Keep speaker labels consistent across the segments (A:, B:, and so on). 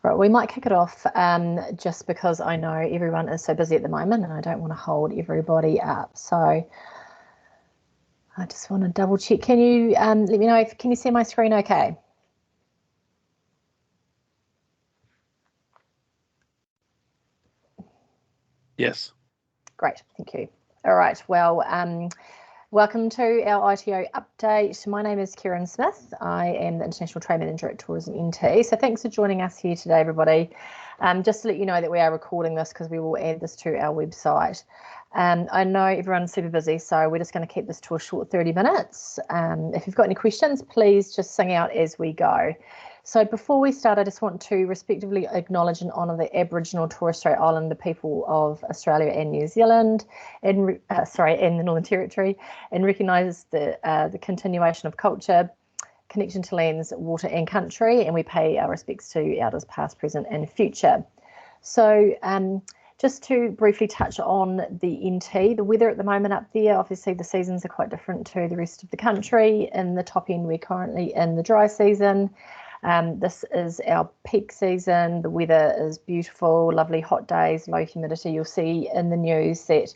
A: for it. We might kick it off just because I know everyone is so busy at the moment and I don't want to hold everybody up. So I just want to double check. Can you let me know can you see my screen okay?
B: Yes.
A: Great, thank you. All right, well, welcome to our ITO update. My name is Kieran Smith. I am the International Trade Manager at Tourism NT. So thanks for joining us here today, everybody. Just to let you know that we are recording this because we will add this to our website. I know everyone's super busy, so we're just going to keep this to a short 30 minutes. If you've got any questions, please just sing out as we go. So before we start, I just want to respectively acknowledge and honour the Aboriginal Torres Strait Islander people of Australia and New Zealand, and the Northern Territory, and recognise the continuation of culture, connection to lands, water and country, and we pay our respects to elders past, present and future. So just to briefly touch on the NT, the weather at the moment up there, obviously the seasons are quite different to the rest of the country. In the top end, we're currently in the dry season. This is our peak season. The weather is beautiful, lovely hot days, low humidity. You'll see in the news that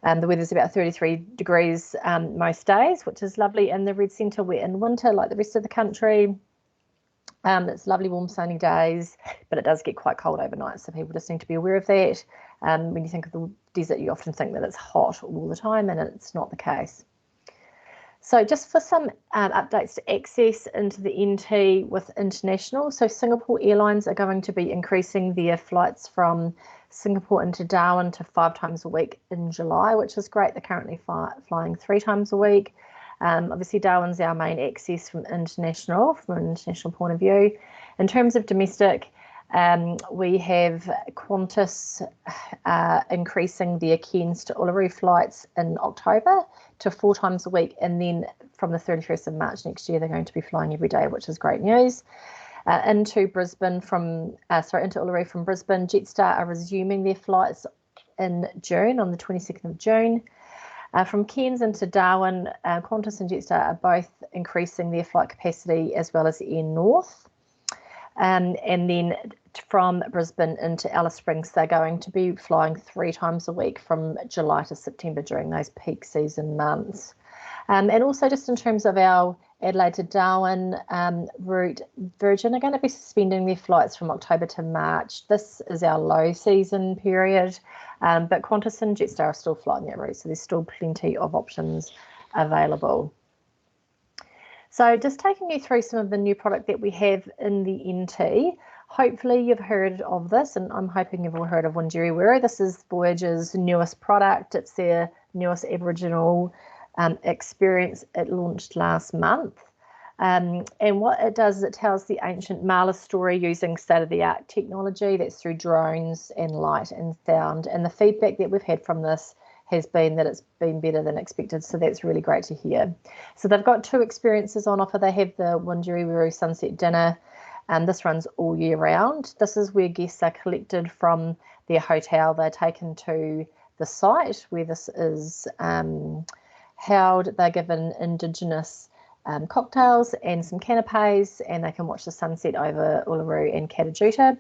A: the weather's about 33 degrees most days, which is lovely. In the red centre, we're in winter like the rest of the country. It's lovely, warm, sunny days, but it does get quite cold overnight, so people just need to be aware of that. When you think of the desert, you often think that it's hot all the time, and it's not the case. So just for some updates to access into the NT with international. So Singapore Airlines are going to be increasing their flights from Singapore into Darwin to 5 times a week in July, which is great. They're currently flying 3 times a week. Obviously, Darwin's our main access from an international point of view. In terms of domestic, we have Qantas increasing their Cairns to Uluru flights in October to 4 times a week, and then from the 31st of March next year, they're going to be flying every day, which is great news. Into Uluru from Brisbane, Jetstar are resuming their flights in June, on the 22nd of June. From Cairns into Darwin, Qantas and Jetstar are both increasing their flight capacity, as well as Air North. And then from Brisbane into Alice Springs, they're going to be flying 3 times a week from July to September during those peak season months. And also just in terms of our Adelaide to Darwin route, Virgin are going to be suspending their flights from October to March. This is our low season period, but Qantas and Jetstar are still flying that route, so there's still plenty of options available. So just taking you through some of the new product that we have in the NT. Hopefully you've heard of this, and I'm hoping you've all heard of Windurri Wurru. This is Voyage's newest product. It's their newest Aboriginal experience. It launched last month. And what it does is it tells the ancient Marla story using state-of-the-art technology. That's through drones and light and sound. And the feedback that we've had from this has been that it's been better than expected, so that's really great to hear. So they've got 2 experiences on offer. They have the Windurri Wurru Sunset Dinner, and this runs all year round. This is where guests are collected from their hotel. They're taken to the site where this is held. They're given Indigenous cocktails and some canapes, and they can watch the sunset over Uluru and Katajuta.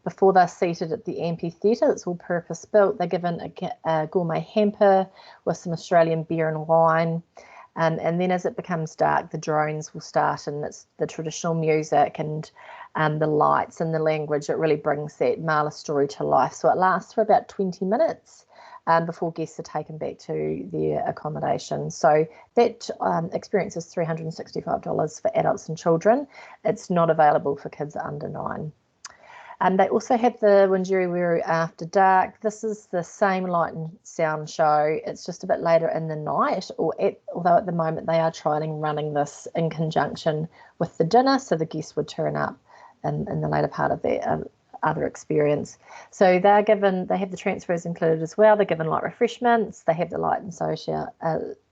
A: Before they're seated at the amphitheatre, it's all purpose built. They're given a gourmet hamper with some Australian beer and wine. And then as it becomes dark, the drones will start, and it's the traditional music and the lights and the language. It really brings that Marla story to life. So it lasts for about 20 minutes before guests are taken back to their accommodation. So that experience is $365 for adults and children. It's not available for kids under 9. They also have the Windurri Wurru After Dark. This is the same light and sound show. It's just a bit later in the night, although at the moment they are trialling running this in conjunction with the dinner, so the guests would turn up in the later part of their other experience. So they have the transfers included as well. They're given light refreshments. They have the light and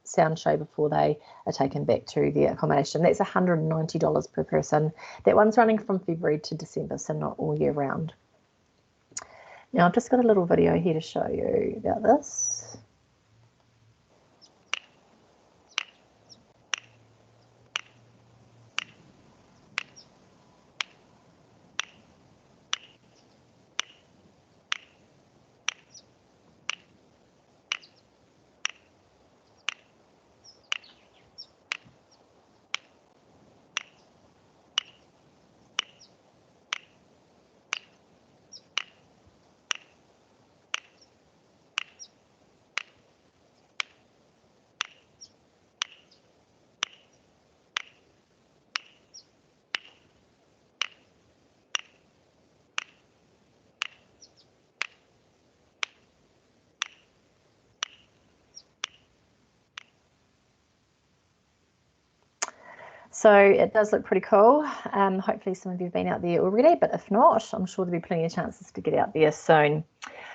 A: sound show before they are taken back to their accommodation. That's $190 per person. That one's running from February to December, so not all year round. Now I've just got a little video here to show you about this. So it does look pretty cool. Hopefully some of you have been out there already, but if not, I'm sure there'll be plenty of chances to get out there soon.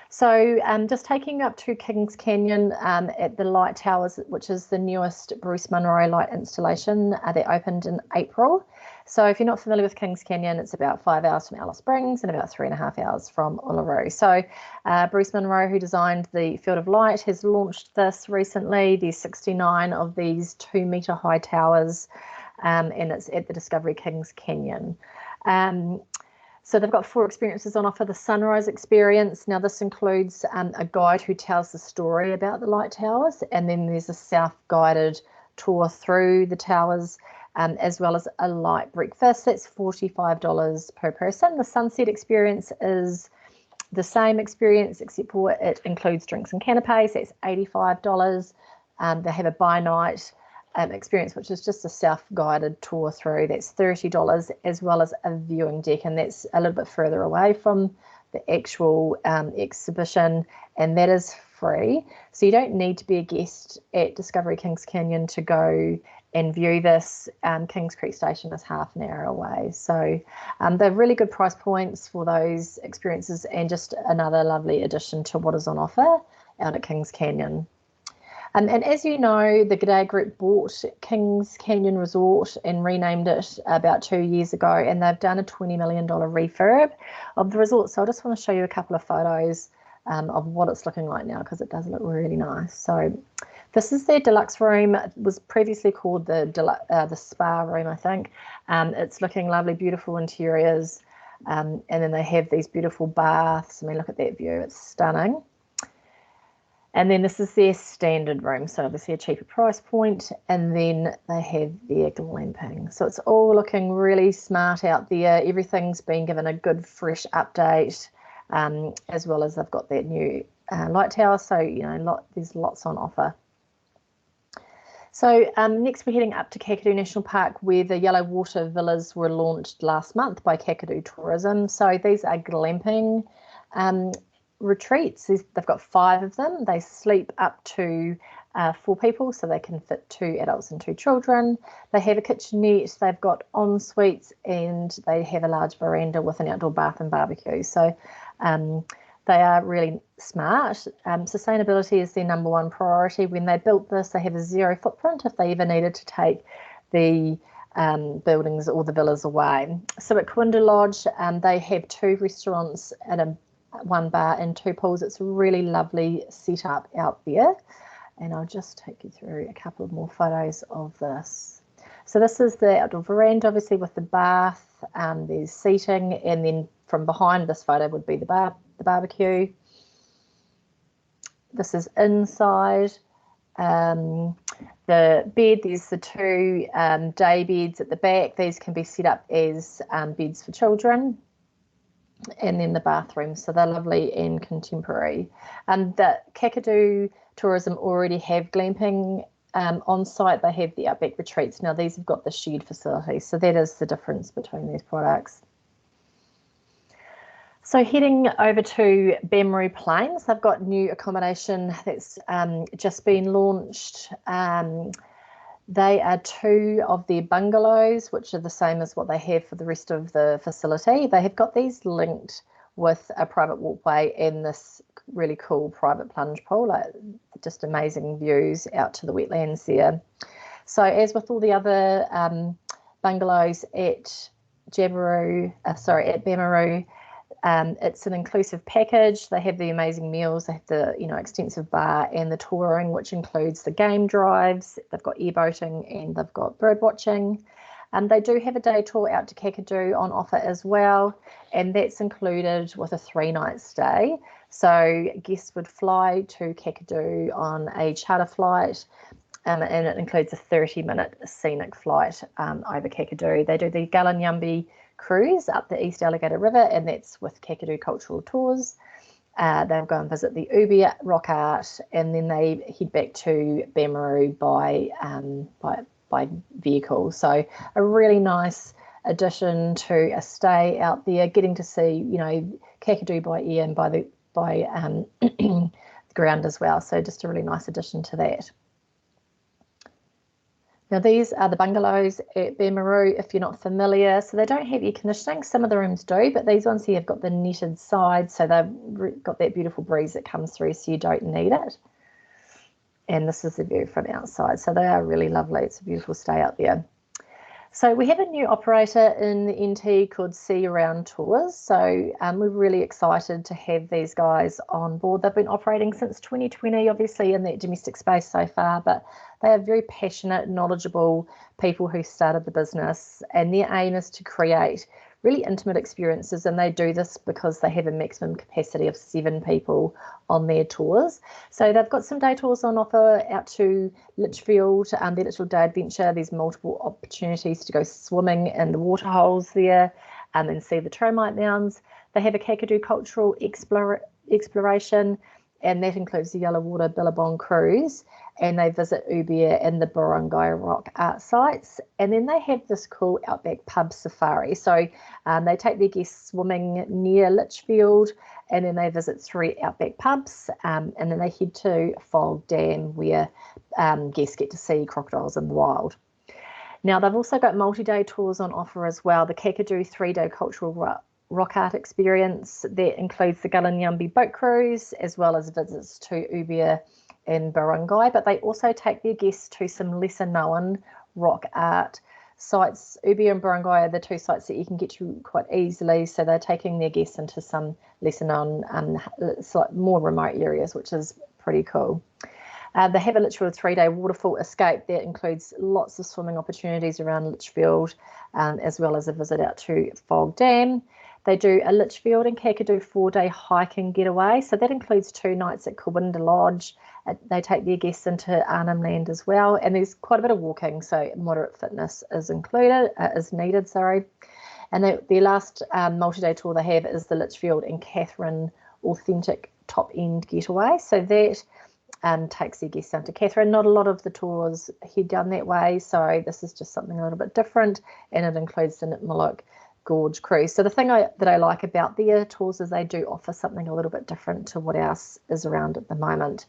A: So just taking you up to Kings Canyon at the Light Towers, which is the newest Bruce Munro light installation that opened in April. So if you're not familiar with Kings Canyon, it's about 5 hours from Alice Springs and about 3.5 hours from Uluru. So Bruce Munro, who designed the Field of Light, has launched this recently. There's 69 of these 2-metre high towers, and it's at the Discovery Kings Canyon. So they've got 4 experiences on offer. The sunrise experience. Now this includes a guide who tells the story about the light towers, and then there's a self-guided tour through the towers, as well as a light breakfast. That's $45 per person. The sunset experience is the same experience, except for it includes drinks and canapes. That's $85. They have a by-night experience, which is just a self-guided tour through. That's $30, as well as a viewing deck, and that's a little bit further away from the actual exhibition, and that is free. So you don't need to be a guest at Discovery Kings Canyon to go and view this. Kings Creek Station is half an hour away. So they're really good price points for those experiences, and just another lovely addition to what is on offer out at Kings Canyon. And as you know, the G'day Group bought Kings Canyon Resort and renamed it about 2 years ago, and they've done a $20 million refurb of the resort. So I just want to show you a couple of photos of what it's looking like now, because it does look really nice. So this is their deluxe room. It was previously called the spa room, I think. It's looking lovely, beautiful interiors, and then they have these beautiful baths. I mean, look at that view, it's stunning. And then this is their standard room, so obviously a cheaper price point, and then they have their glamping. So it's all looking really smart out there. Everything's been given a good fresh update, as well as they've got that new light tower. So, you know, there's lots on offer. So next we're heading up to Kakadu National Park, where the Yellow Water Villas were launched last month by Kakadu Tourism. So these are glamping retreats. They've got 5 of them. They sleep up to 4 people, so they can fit 2 adults and 2 children. They have a kitchenette, they've got en suites, and they have a large veranda with an outdoor bath and barbecue. So they are really smart. Sustainability is their #1 priority. When they built this, they have a 0 footprint if they ever needed to take the buildings or the villas away. So at Kawinda Lodge, they have 2 restaurants and 1 bar and 2 pools. It's a really lovely setup out there, and I'll just take you through a couple of more photos of this. So this is the outdoor veranda, obviously, with the bath. There's seating, and then from behind this photo would be the barbecue. This is inside. The bed, there's the 2 day beds at the back. These can be set up as beds for children. And then the bathrooms, so they're lovely and contemporary. And the Kakadu Tourism already have glamping on site. They have the Outback Retreats. Now these have got the shared facilities, so that is the difference between these products. So heading over to Bamaru Plains, they've got new accommodation that's just been launched. They are 2 of their bungalows, which are the same as what they have for the rest of the facility. They have got these linked with a private walkway and this really cool private plunge pool, like just amazing views out to the wetlands there. So as with all the other bungalows at Bamaru, it's an inclusive package. They have the amazing meals, they have the extensive bar and the touring, which includes the game drives. They've got airboating and they've got bird watching. They do have a day tour out to Kakadu on offer as well, and that's included with a 3-night stay. So guests would fly to Kakadu on a charter flight, and it includes a 30-minute scenic flight over Kakadu. They do the Galanyambi cruise up the East Alligator River, and that's with Kakadu Cultural Tours. They'll go and visit the Ubi Rock Art, and then they head back to Bamaru by vehicle. So a really nice addition to a stay out there, getting to see Kakadu by air and by the ground as well. So just a really nice addition to that. Now, these are the bungalows at Bermaroo, if you're not familiar. So they don't have air conditioning. Some of the rooms do, but these ones here have got the netted sides. So they've got that beautiful breeze that comes through, so you don't need it. And this is the view from outside. So they are really lovely. It's a beautiful stay out there. So we have a new operator in the NT called Sea Around Tours. So we're really excited to have these guys on board. They've been operating since 2020, obviously in that domestic space so far, but they are very passionate, knowledgeable people who started the business, and their aim is to create really intimate experiences, and they do this because they have a maximum capacity of 7 people on their tours. So they've got some day tours on offer out to Litchfield, their Litchfield Day Adventure. There's multiple opportunities to go swimming in the waterholes there and see the termite mounds. They have a Kakadu cultural exploration, and that includes the Yellow Water Billabong cruise, and they visit Ubia and the Barangay rock art sites. And then they have this cool outback pub safari. So they take their guests swimming near Litchfield, and then they visit 3 outback pubs, and then they head to Fog Dam, where guests get to see crocodiles in the wild. Now, they've also got multi-day tours on offer as well. The Kakadu 3-day cultural rock art experience that includes the Gulanyambi boat cruise, as well as visits to Ubia and Barangay, but they also take their guests to some lesser known rock art sites. Ubia and Barangay are the 2 sites that you can get to quite easily, so they're taking their guests into some lesser known, more remote areas, which is pretty cool. They have a Litchfield 3-day waterfall escape that includes lots of swimming opportunities around Litchfield, as well as a visit out to Fog Dam. They do a Litchfield and Kakadu 4-day hiking getaway, so that includes 2 nights at Kawinda Lodge. They take their guests into Arnhem Land as well, and there's quite a bit of walking, so moderate fitness is needed. And their last multi-day tour they have is the Litchfield and Katherine Authentic Top End Getaway, so that takes their guests down to Katherine. Not a lot of the tours head down that way, so this is just something a little bit different, and it includes the Nitmiluk Gorge cruise. So the thing that I like about their tours is they do offer something a little bit different to what else is around at the moment.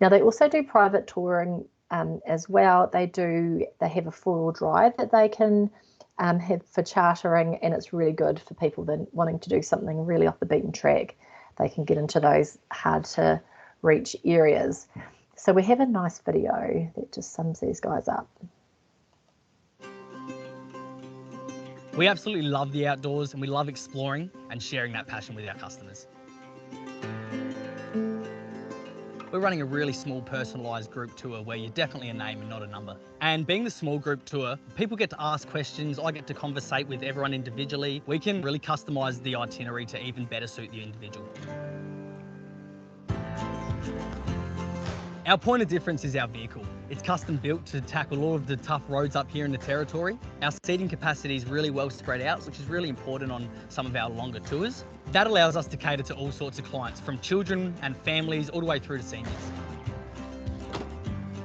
A: Now, they also do private touring as well. They have a 4-wheel drive that they can have for chartering, and it's really good for people that wanting to do something really off the beaten track. They can get into those hard to reach areas. So we have a nice video that just sums these guys up.
B: We absolutely love the outdoors, and we love exploring and sharing that passion with our customers. We're running a really small personalised group tour where you're definitely a name and not a number. And being the small group tour, people get to ask questions, I get to conversate with everyone individually. We can really customise the itinerary to even better suit the individual. Our point of difference is our vehicle. It's custom built to tackle all of the tough roads up here in the territory. Our seating capacity is really well spread out, which is really important on some of our longer tours. That allows us to cater to all sorts of clients, from children and families all the way through to seniors.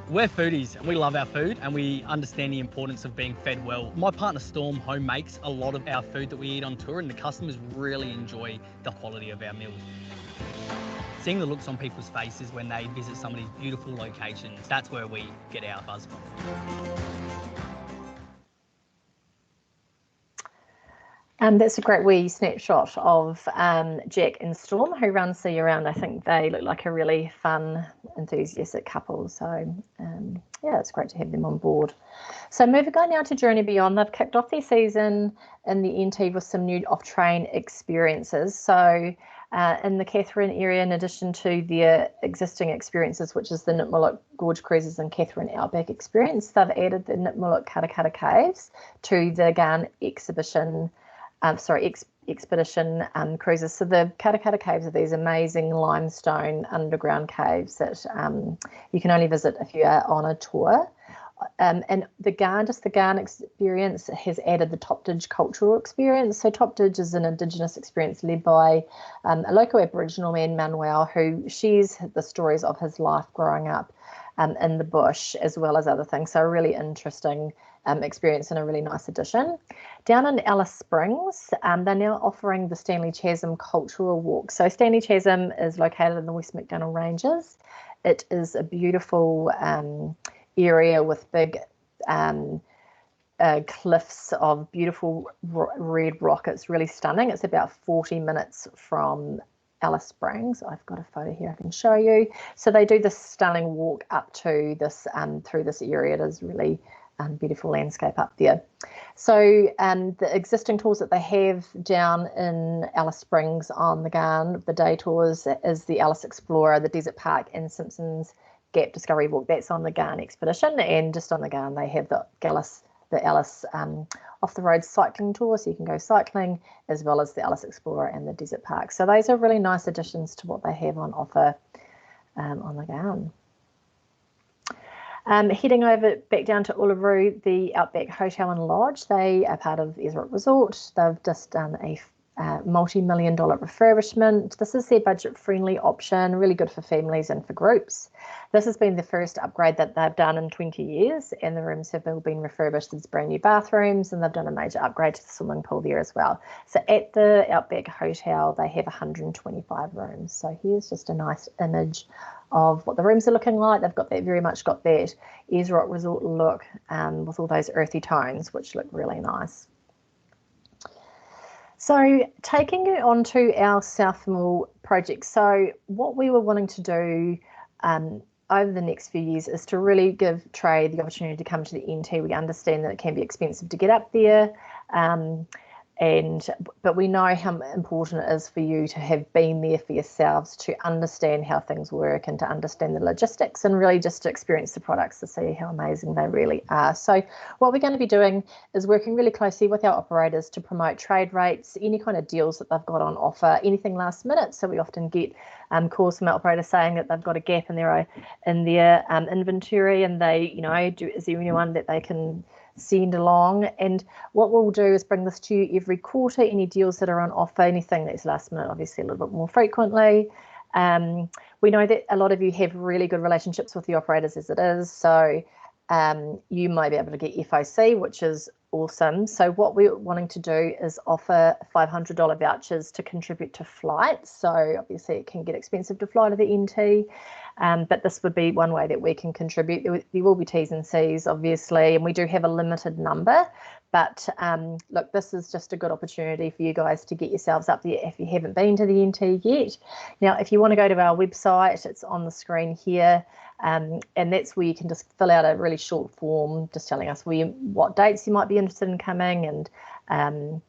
B: We're foodies and we love our food, and we understand the importance of being fed well. My partner Storm home makes a lot of our food that we eat on tour, and the customers really enjoy the quality of our meals. Seeing the looks on people's faces when they visit some of these beautiful locations, that's where we get our buzz from.
A: That's a great wee snapshot of Jack and Storm, who run Sea Around. I think they look like a really fun, enthusiastic couple. So yeah, it's great to have them on board. So moving on now to Journey Beyond, they've kicked off their season in the NT with some new off-train experiences. So in the Katherine area, in addition to their existing experiences, which is the Nitmiluk Gorge Cruises and Katherine Outback Experience, they've added the Nitmiluk Karakata Caves to the Garn Expedition cruises. So the Karakata Caves are these amazing limestone underground caves that you can only visit if you are on a tour. And the Garn experience has added the Topdidge cultural experience. So Topdidge is an Indigenous experience led by a local Aboriginal man, Manuel, who shares the stories of his life growing up in the bush, as well as other things. So a really interesting experience and a really nice addition. Down in Alice Springs, they're now offering the Stanley Chasm Cultural Walk. So Stanley Chasm is located in the West MacDonnell Ranges. It is a beautiful area with big cliffs of beautiful red rock. It's really stunning. It's about 40 minutes from Alice Springs. I've got a photo here I can show you. So they do this stunning walk up to this through this area. It is really beautiful landscape up there. So the existing tours that they have down in Alice Springs on the Ghan, the day tours, is the Alice Explorer, the Desert Park, and Simpsons Gap Discovery Walk. That's on the Ghan expedition, and just on the Ghan they have the Alice off the road cycling tour, so you can go cycling, as well as the Alice Explorer and the Desert Park. So those are really nice additions to what they have on offer on the Ghan. Heading over back down to Uluru, the Outback Hotel and Lodge, they are part of Ezrock Resort. They've just done a multi-million-dollar refurbishment. This is their budget-friendly option, really good for families and for groups. This has been the first upgrade that they've done in 20 years, and the rooms have all been refurbished. There's brand new bathrooms, and they've done a major upgrade to the swimming pool there as well. So at the Outback Hotel, they have 125 rooms. So here's just a nice image of what the rooms are looking like. They've got that, very much got that Ezrock Resort look with all those earthy tones, which look really nice. So taking it on to our South Mall project. So what we were wanting to do over the next few years is to really give trade the opportunity to come to the NT. We understand that it can be expensive to get up there, but we know how important it is for you to have been there for yourselves, to understand how things work and to understand the logistics, and really just to experience the products to see how amazing they really are. So what we're going to be doing is working really closely with our operators to promote trade rates, any kind of deals that they've got on offer, anything last minute. So we often get calls from our operators saying that they've got a gap in their inventory, and they, is there anyone that they can send along? And what we'll do is bring this to you every quarter, any deals that are on offer, anything that's last minute, obviously a little bit more frequently. We know that a lot of you have really good relationships with the operators as it is, so you might be able to get FOC, which is awesome. So what we're wanting to do is offer $500 vouchers to contribute to flights. So obviously it can get expensive to fly to the NT, but this would be one way that we can contribute. There will be T's and C's, obviously, and we do have a limited number. But look, this is just a good opportunity for you guys to get yourselves up there if you haven't been to the NT yet. Now, if you want to go to our website, it's on the screen here. And that's where you can just fill out a really short form just telling us what dates you might be interested in coming, and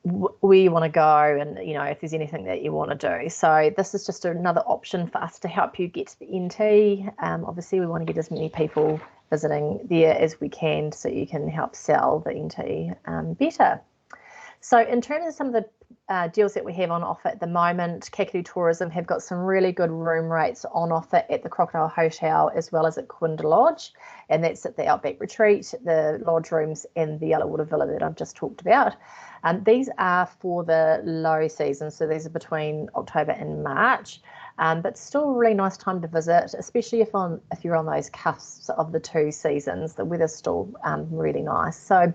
A: where you want to go, and if there's anything that you want to do. So this is just another option for us to help you get to the NT. Obviously we want to get as many people visiting there as we can, so you can help sell the NT better. So in terms of some of the deals that we have on offer at the moment, Kakadu Tourism have got some really good room rates on offer at the Crocodile Hotel as well as at Quinda Lodge, and that's at the Outback Retreat, the lodge rooms, and the Yellowwater Villa that I've just talked about. These are for the low season, so these are between October and March, but still a really nice time to visit, especially if you're on those cusps of the two seasons. The weather's still really nice. So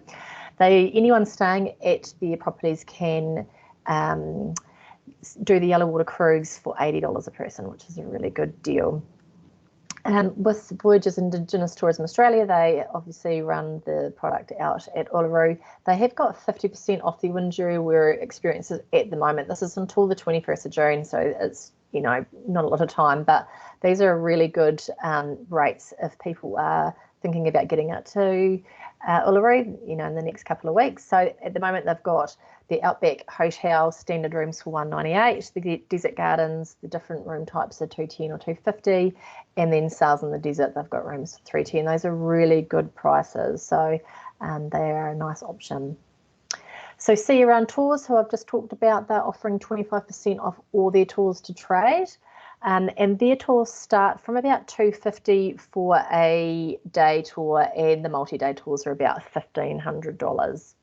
A: anyone staying at their properties can do the Yellowwater Cruise for $80 a person, which is a really good deal. With Voyages Indigenous Tourism Australia, they obviously run the product out at Uluru. They have got 50% off the Windurri experiences at the moment. This is until the 21st of June, so it's not a lot of time, but these are really good rates if people are thinking about getting out to Uluru, in the next couple of weeks. So at the moment they've got the Outback Hotel standard rooms for $198, the Desert Gardens, the different room types are $210 or $250, and then Sails in the Desert, they've got rooms for $310. Those are really good prices, so they are a nice option. So See Around Tours, who I've just talked about, they're offering 25% off all their tours to trade. And their tours start from about $250 for a day tour, and the multi-day tours are about $1,500.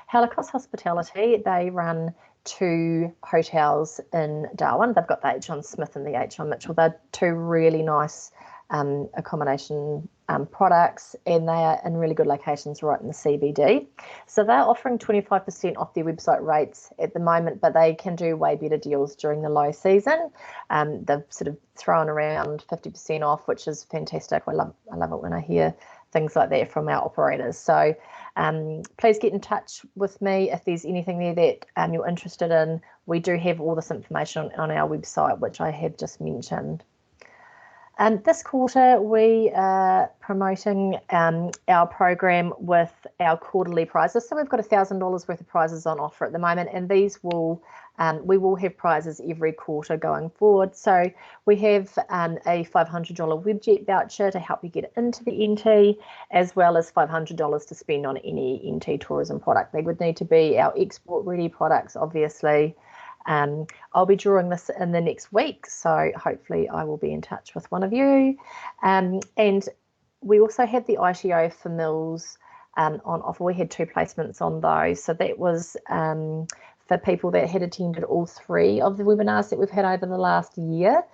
A: Holocaust Hospitality, they run 2 hotels in Darwin. They've got the H. John Smith and the H. John Mitchell. They're 2 really nice accommodation products, and they are in really good locations right in the CBD. So they're offering 25% off their website rates at the moment, but they can do way better deals during the low season. They've sort of thrown around 50% off, which is fantastic. I love it when I hear things like that from our operators. So please get in touch with me if there's anything there that you're interested in. We do have all this information on our website, which I have just mentioned. This quarter, we are promoting our program with our quarterly prizes. So we've got $1,000 worth of prizes on offer at the moment, and these will we will have prizes every quarter going forward. So we have a $500 Webjet voucher to help you get into the NT, as well as $500 to spend on any NT tourism product. They would need to be our export ready products, obviously. I'll be drawing this in the next week, so hopefully I will be in touch with one of you. And we also had the ITO for Mills on offer. We had 2 placements on those, so that was for people that had attended all 3 of the webinars that we've had over the last year.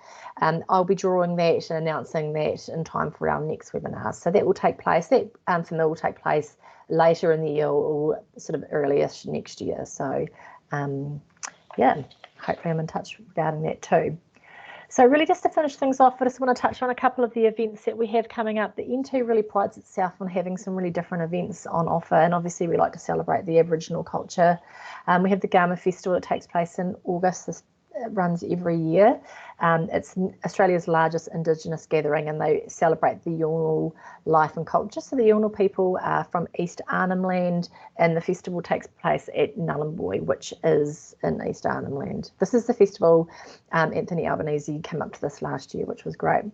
A: I'll be drawing that and announcing that in time for our next webinar. So that will take place, that for Mill will take place later in the year or sort of earliest next year. So yeah, hopefully I'm in touch regarding that too. So really just to finish things off, I just want to touch on a couple of the events that we have coming up. The NT really prides itself on having some really different events on offer, and obviously we like to celebrate the Aboriginal culture. We have the Garma Festival that takes place in August. This runs every year. It's Australia's largest Indigenous gathering, and they celebrate the Yolngu life and culture. So the Yolngu people are from East Arnhem Land, and the festival takes place at Nhulunbuy, which is in East Arnhem Land. This is the festival Anthony Albanese came up to this last year, which was great.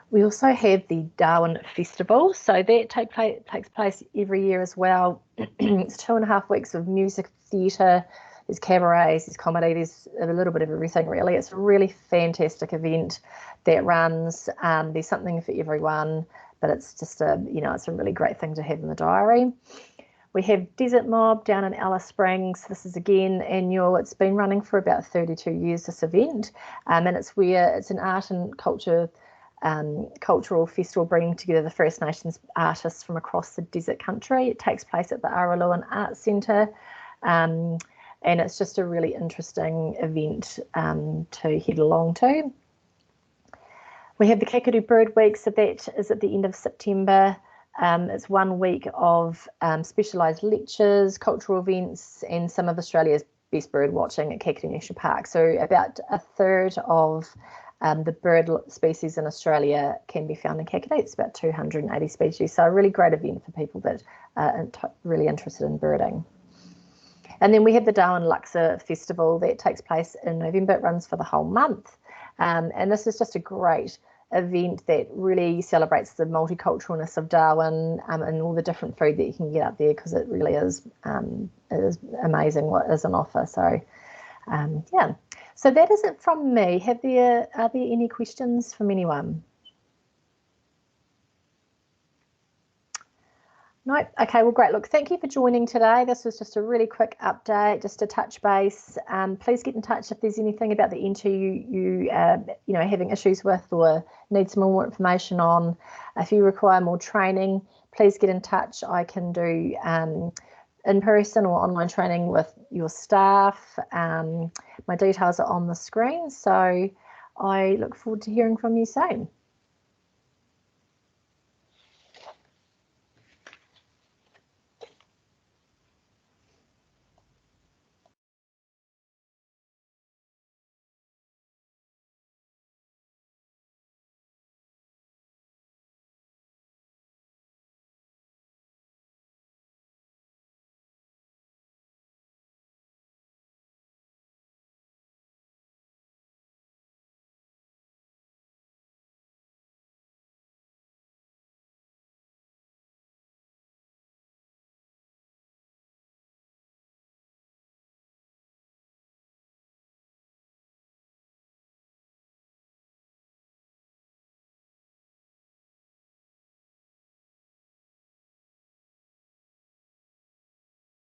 A: We also have the Darwin Festival, so that takes place every year as well. It's 2.5 weeks of music, theatre, there's cabarets, there's comedy, there's a little bit of everything really. It's a really fantastic event that runs. There's something for everyone, but it's just it's a really great thing to have in the diary. We have Desert Mob down in Alice Springs. This is again annual. It's been running for about 32 years, this event, and it's an art and culture cultural festival bringing together the First Nations artists from across the desert country. It takes place at the Araluan Arts Centre. And it's just a really interesting event to head along to. We have the Kakadu Bird Week, so that is at the end of September. It's 1 week of specialised lectures, cultural events, and some of Australia's best bird watching at Kakadu National Park. So about 1/3 of the bird species in Australia can be found in Kakadu. It's about 280 species, so a really great event for people that are really interested in birding. And then we have the Darwin Luxor Festival that takes place in November. It runs for the whole month. And this is just a great event that really celebrates the multiculturalness of Darwin and all the different food that you can get up there, because it really is amazing what is on offer. So, yeah. So that is it from me. Are there any questions from anyone? No? Okay, well, great. Look, thank you for joining today. This was just a really quick update, just to touch base. Please get in touch if there's anything about the NT you having issues with or need some more information on. If you require more training, please get in touch. I can do in-person or online training with your staff. My details are on the screen, so I look forward to hearing from you soon.